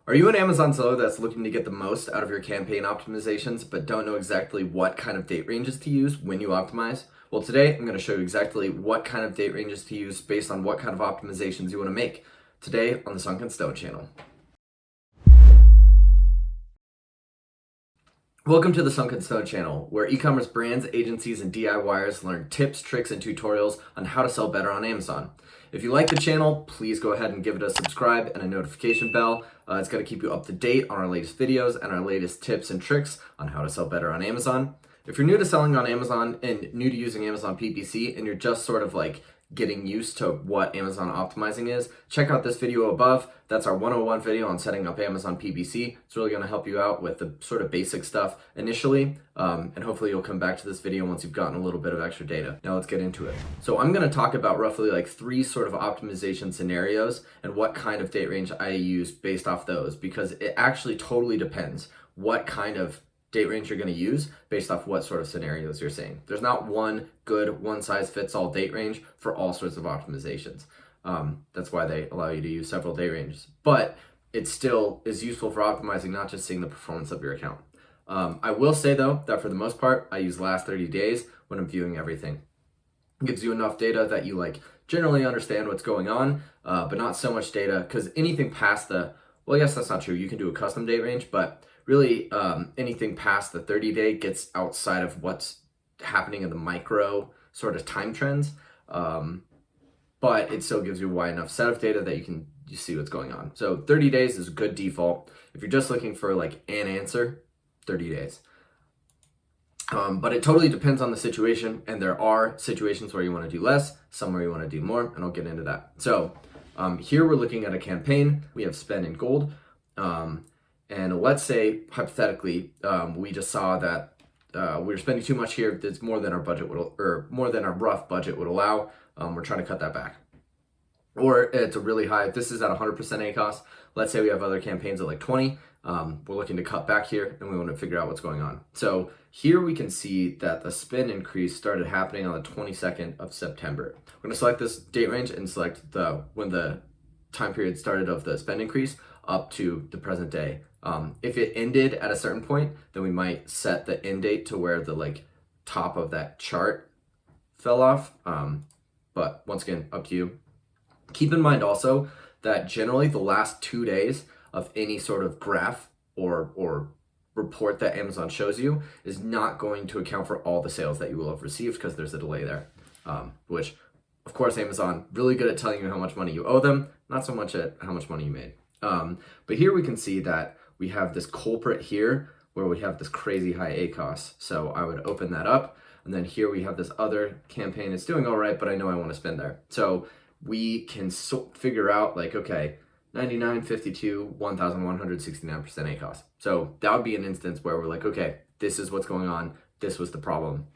Are you an Amazon seller that's looking to get the most out of your campaign optimizations but don't know exactly what kind of date ranges to use when you optimize? Well, today I'm going to show you exactly what kind of date ranges to use based on what kind of optimizations you want to make today on the Sunken channel. Welcome to the Sunken channel, where e-commerce brands, agencies, and DIYers learn tips, tricks, and tutorials on how to sell better on Amazon. If you like the channel, please go ahead and give it a subscribe and a notification bell. It's going to keep you up to date on our latest videos and our latest tips and tricks on how to sell better on Amazon. If you're new to selling on Amazon and new to using Amazon PPC and you're just sort of like getting used to what Amazon optimizing is, check out this video above. That's our 101 video on setting up Amazon PPC. It's really going to help you out with the sort of basic stuff initially, and hopefully you'll come back to this video once you've gotten a little bit of extra data. Now let's get into it. So I'm going to talk about roughly like 3 sort of optimization scenarios and what kind of date range I use based off those, because it actually totally depends what kind of date range you're going to use based off what sort of scenarios you're seeing. There's not one good one-size-fits-all date range for all sorts of optimizations. That's why they allow you to use several date ranges. But it still is useful for optimizing, not just seeing the performance of your account. I will say, though, that for the most part, I use last 30 days when I'm viewing everything. It gives you enough data that you generally understand what's going on, but not so much data, because anything past well, I guess that's not true. You can do a custom date range, but really, anything past the 30-day gets outside of what's happening in the micro sort of time trends, but it still gives you a wide enough set of data that you see what's going on. So 30 days is a good default. If you're just looking for like an answer, 30 days. But it totally depends on the situation, and there are situations where you want to do less, some where you want to do more, and I'll get into that. So here we're looking at a campaign. We have spend in gold. And let's say, hypothetically, we just saw that we were spending too much here. It's more than our budget would, or more than our rough budget would allow. We're trying to cut that back. Or it's a really high, if this is at 100% ACoS, let's say we have other campaigns at like 20, we're looking to cut back here and we want to figure out what's going on. So here we can see that the spend increase started happening on the 22nd of September. We're going to select this date range and select when the time period started of the spend increase up to the present day. If it ended at a certain point, then we might set the end date to where the top of that chart fell off. But once again, up to you. Keep in mind also that generally the last 2 days of any sort of graph or report that Amazon shows you is not going to account for all the sales that you will have received, because there's a delay there, which of course Amazon really good at telling you how much money you owe them, not so much at how much money you made. But here we can see that we have this culprit here where we have this crazy high ACoS. So I would open that up, and then here we have this other campaign. It's doing all right, but I know I want to spend there. So we can figure out okay, 99.52, 1,169% ACoS. So that would be an instance where we're okay, this is what's going on. This was the problem.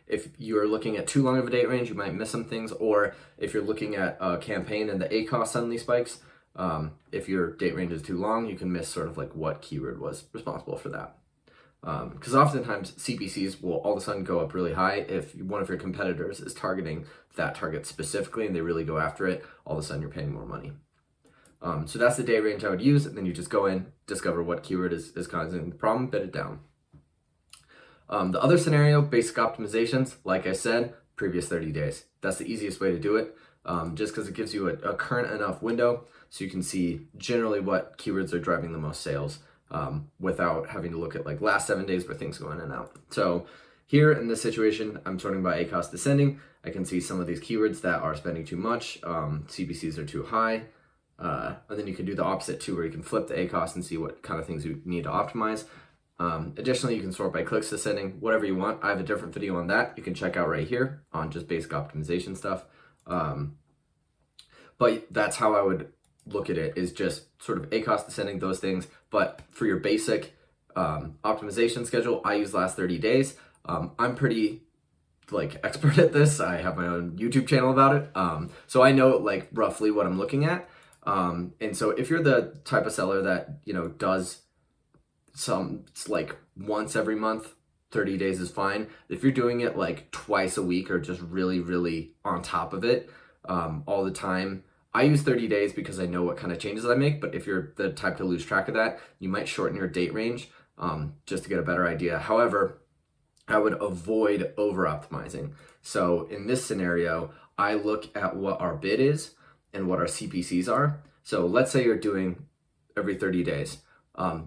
If you're looking at too long of a date range, you might miss some things. Or if you're looking at a campaign and the ACoS suddenly spikes, if your date range is too long, you can miss sort of what keyword was responsible for that. Because oftentimes CPCs will all of a sudden go up really high if one of your competitors is targeting that target specifically and they really go after it. All of a sudden you're paying more money. So that's the date range I would use, and then you just go in, discover what keyword is causing the problem, bid it down. The other scenario, basic optimizations, like I said, previous 30 days. That's the easiest way to do it, just because it gives you a current enough window so you can see generally what keywords are driving the most sales, without having to look at last 7 days where things go in and out. So here in this situation, I'm sorting by ACoS descending. I can see some of these keywords that are spending too much, CPCs are too high, and then you can do the opposite too, where you can flip the ACoS and see what kind of things you need to optimize. Additionally, you can sort by clicks descending, whatever you want. I have a different video on that you can check out right here on just basic optimization stuff. But that's how I would look at it, is just sort of ACoS descending, those things. But for your basic optimization schedule, I use last 30 days. I'm pretty expert at this. I have my own YouTube channel about it. So I know roughly what I'm looking at. And so if you're the type of seller that, does once every month, 30 days is fine. If you're doing it twice a week or just really, really on top of it all the time, I use 30 days because I know what kind of changes I make, but if you're the type to lose track of that, you might shorten your date range just to get a better idea. However, I would avoid over optimizing. So in this scenario, I look at what our bid is and what our CPCs are. So let's say you're doing every 30 days.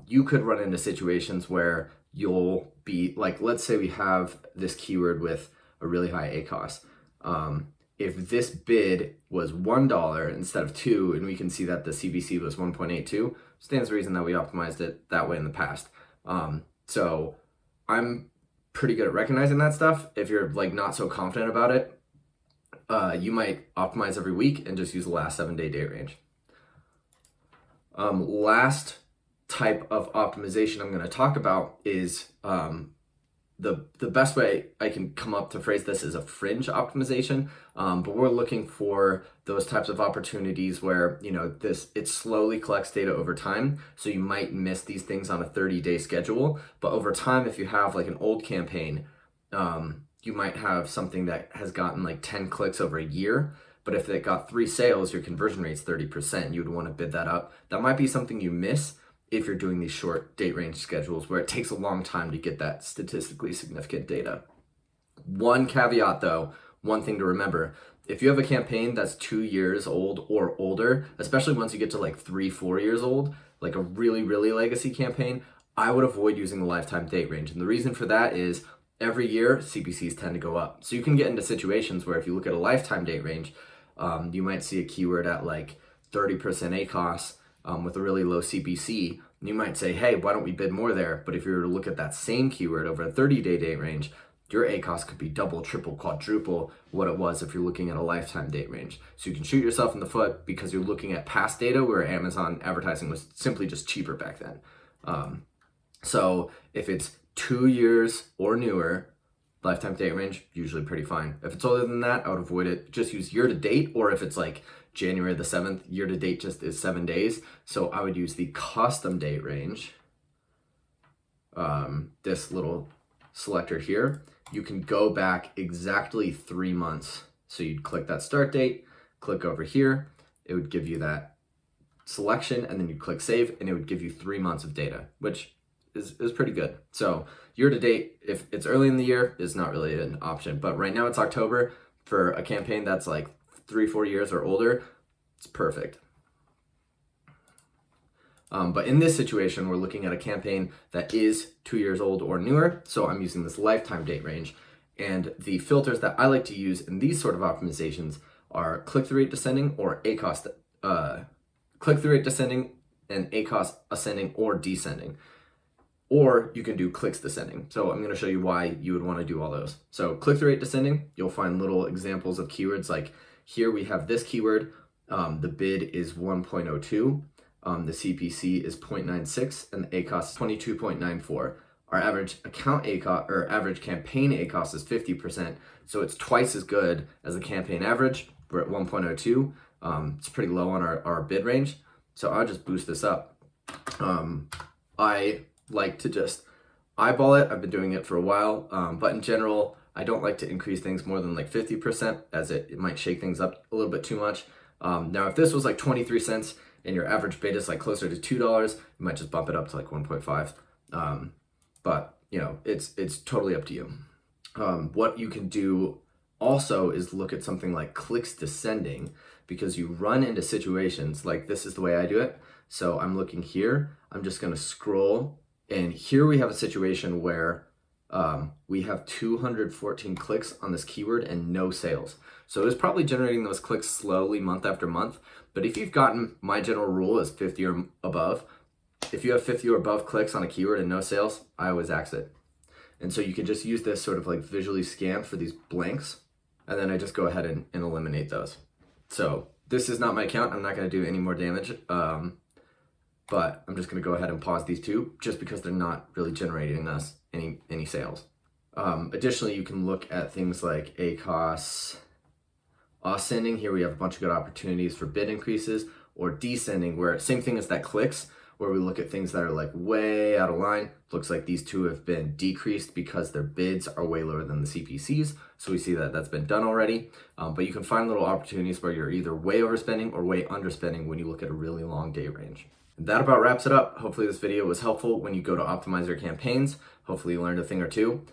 You could run into situations where you'll be like, let's say we have this keyword with a really high ACoS. If this bid was $1 instead of $2, and we can see that the CPC was 1.82, stands to reason that we optimized it that way in the past. So I'm pretty good at recognizing that stuff. If you're like not so confident about it, you might optimize every week and just use the last 7-day date range. Last type of optimization I'm going to talk about is the best way I can come up to phrase this is a fringe optimization, but we're looking for those types of opportunities where, you know, it slowly collects data over time. So you might miss these things on a 30-day schedule, but over time, if you have like an old campaign, you might have something that has gotten like 10 clicks over a year, but if it got 3 sales, your conversion rate's 30%, you would want to bid that up. That might be something you miss if you're doing these short date range schedules where it takes a long time to get that statistically significant data. One caveat though, one thing to remember, if you have a campaign that's 2 years old or older, especially once you get to like 3-4 years old, like a really legacy campaign, I would avoid using the lifetime date range. And the reason for that is every year CPCs tend to go up. So you can get into situations where if you look at a lifetime date range, you might see a keyword at like 30% ACoS, with a really low CPC, you might say, hey, why don't we bid more there? But if you were to look at that same keyword over a 30-day date range, your ACoS could be double, triple, quadruple what it was if you're looking at a lifetime date range. So you can shoot yourself in the foot because you're looking at past data where Amazon advertising was simply just cheaper back then. So if it's 2 years or newer, lifetime date range, usually pretty fine. If it's older than that, I would avoid it. Just use year to date, or if it's like January the 7th, year to date just is 7 days. So I would use the custom date range, this little selector here. You can go back exactly 3 months. So you'd click that start date, click over here, it would give you that selection, and then you click save, and it would give you 3 months of data, which is pretty good. So year to date, if it's early in the year, is not really an option. But right now it's October. For a campaign that's like 3-4 years or older, it's perfect. But in this situation, we're looking at a campaign that is 2 years old or newer. So I'm using this lifetime date range. And the filters that I like to use in these sort of optimizations are click-through rate descending or ACoS, click-through rate descending and ACoS ascending or descending. Or you can do clicks descending. So I'm going to show you why you would want to do all those. So click-through rate descending, you'll find little examples of keywords like here we have this keyword. The bid is 1.02. The CPC is 0.96 and the ACoS is 22.94. Our average account ACoS or average campaign ACoS is 50%. So it's twice as good as the campaign average. We're at 1.02. It's pretty low on our bid range. So I'll just boost this up. I like to just eyeball it. I've been doing it for a while, but in general, I don't like to increase things more than like 50% as it might shake things up a little bit too much. Now, if this was like 23 cents and your average bid is like closer to $2, you might just bump it up to like 1.5. But you know, it's totally up to you. What you can do also is look at something like clicks descending, because you run into situations like this is the way I do it. So I'm looking here, I'm just going to scroll, and here we have a situation where we have 214 clicks on this keyword and no sales. So it's probably generating those clicks slowly month after month. But if you've gotten, my general rule is 50 or above. If you have 50 or above clicks on a keyword and no sales, I always exit. And so you can just use this sort of like visually scan for these blanks. And then I just go ahead and eliminate those. So this is not my account. I'm not going to do any more damage. But I'm just going to go ahead and pause these two just because they're not really generating us any sales. Additionally, you can look at things like ACoS ascending. Here we have a bunch of good opportunities for bid increases, or descending, where same thing as that clicks, where we look at things that are like way out of line. Looks like these two have been decreased because their bids are way lower than the CPCs. So we see that that's been done already. But you can find little opportunities where you're either way overspending or way underspending when you look at a really long day range. That about wraps it up. Hopefully this video was helpful when you go to optimize your campaigns. Hopefully you learned a thing or two.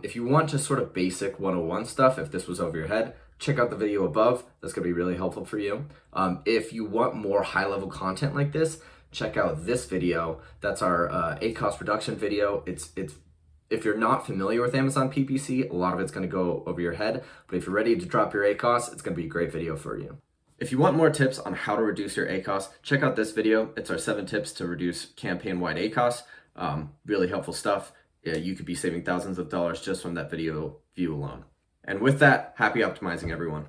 If you want just sort of basic 101 stuff, if this was over your head, check out the video above. That's gonna be really helpful for you. If you want more high-level content like this, check out this video. That's our ACoS reduction video. If you're not familiar with Amazon PPC, a lot of it's gonna go over your head, but if you're ready to drop your ACoS, it's gonna be a great video for you. If you want more tips on how to reduce your ACoS, check out this video. It's our 7 tips to reduce campaign-wide ACoS. Really helpful stuff. Yeah, you could be saving thousands of dollars just from that video view alone. And with that, happy optimizing, everyone.